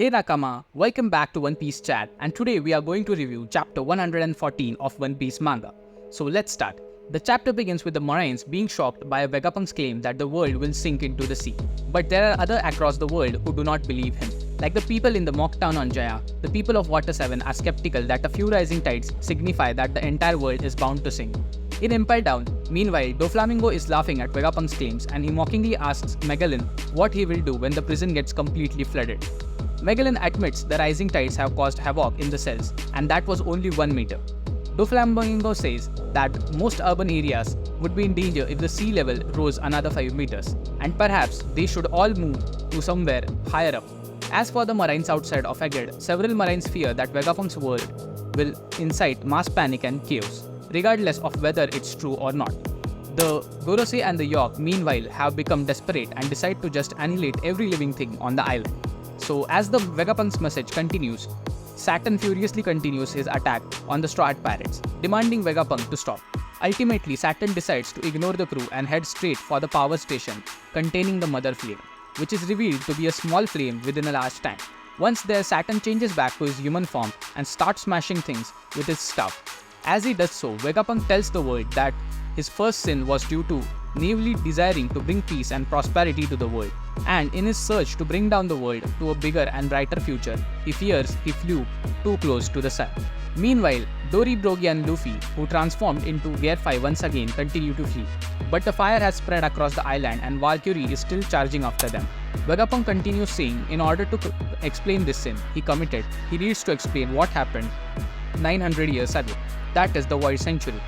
Hey Nakama, welcome back to One Piece Chat, and today we are going to review chapter 114 of One Piece manga. So let's start. The chapter begins with the Marines being shocked by Vegapunk's claim that the world will sink into the sea. But there are others across the world who do not believe him. Like the people in the mock town on Jaya, the people of Water 7 are skeptical that a few rising tides signify that the entire world is bound to sink. In Impel Down, meanwhile, Doflamingo is laughing at Vegapunk's claims and he mockingly asks Magellan what he will do when the prison gets completely flooded. Magellan admits the rising tides have caused havoc in the cells, and that was only 1 meter. Doflamingo says that most urban areas would be in danger if the sea level rose another 5 meters, and perhaps they should all move to somewhere higher up. As for the Marines outside of Aged, several Marines fear that Vegapunk's world will incite mass panic and chaos, regardless of whether it's true or not. The Gorosei and the York, meanwhile, have become desperate and decide to just annihilate every living thing on the island. So, as the Vegapunk's message continues, Saturn furiously continues his attack on the Straw Hat Pirates, demanding Vegapunk to stop. Ultimately, Saturn decides to ignore the crew and head straight for the power station containing the Mother Flame, which is revealed to be a small flame within a large tank. Once there, Saturn changes back to his human form and starts smashing things with his staff. As he does so, Vegapunk tells the world that his first sin was due to naively desiring to bring peace and prosperity to the world, and in his search to bring down the world to a bigger and brighter future, he fears he flew too close to the sun. Meanwhile, Dory, Brogy and Luffy, who transformed into Gear 5 once again, continue to flee. But the fire has spread across the island and Valkyrie is still charging after them. Vegapunk continues saying in order to explain this sin he committed, he needs to explain what happened 900 years ago. That is the Void Century.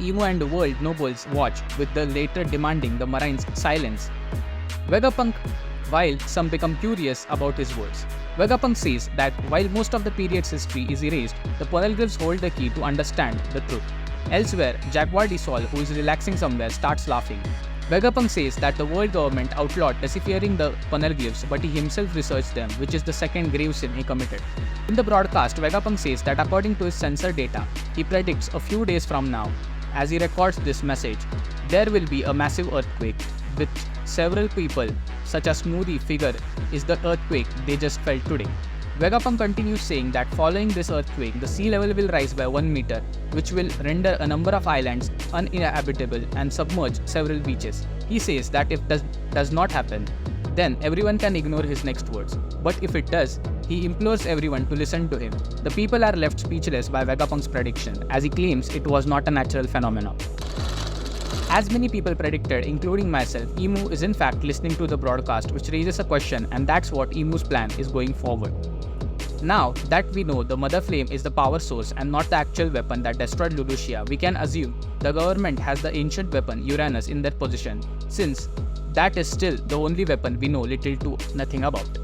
Emo and the world nobles watch, with the latter demanding the Marines' silence. Vegapunk, while some become curious about his words. Vegapunk says that while most of the period's history is erased, the Poneglyphs hold the key to understand the truth. Elsewhere, Jaguar de Sol, who is relaxing somewhere, starts laughing. Vegapunk says that the world government outlawed deciphering the Poneglyphs, but he himself researched them, which is the second grave sin he committed. In the broadcast, Vegapunk says that according to his sensor data, he predicts a few days from now, as he records this message, there will be a massive earthquake, with several people, such as Smoothie, figure is the earthquake they just felt today. Vegapunk continues saying that following this earthquake, the sea level will rise by 1 meter, which will render a number of islands uninhabitable and submerge several beaches. He says that if this does not happen, then everyone can ignore his next words. But if it does, he implores everyone to listen to him. The people are left speechless by Vegapunk's prediction, as he claims it was not a natural phenomenon. As many people predicted, including myself, Emu is in fact listening to the broadcast, which raises a question, and that's what Emu's plan is going forward. Now that we know the Mother Flame is the power source and not the actual weapon that destroyed Lulusia, we can assume the government has the ancient weapon Uranus in their possession, since that is still the only weapon we know little to nothing about.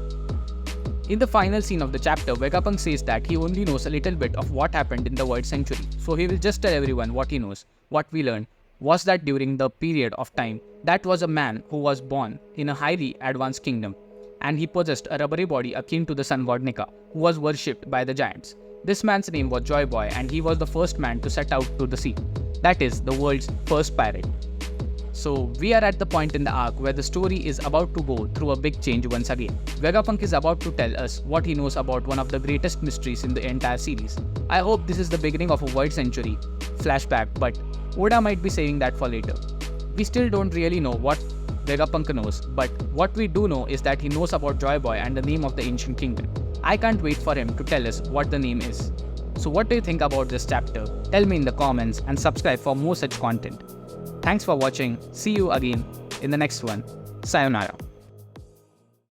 In the final scene of the chapter, Vegapunk says that he only knows a little bit of what happened in the Void Century, so he will just tell everyone what he knows. What we learned was that during the period of time, that was a man who was born in a highly advanced kingdom, and he possessed a rubbery body akin to the sun god Nika, who was worshipped by the giants. This man's name was Joy Boy, and he was the first man to set out to the sea. That is, the world's first pirate. So we are at the point in the arc where the story is about to go through a big change once again. Vegapunk is about to tell us what he knows about one of the greatest mysteries in the entire series. I hope this is the beginning of a Void Century flashback, but Oda might be saving that for later. We still don't really know what Vegapunk knows, but what we do know is that he knows about Joy Boy and the name of the ancient kingdom. I can't wait for him to tell us what the name is. So what do you think about this chapter? Tell me in the comments and subscribe for more such content. Thanks for watching. See you again in the next one. Sayonara.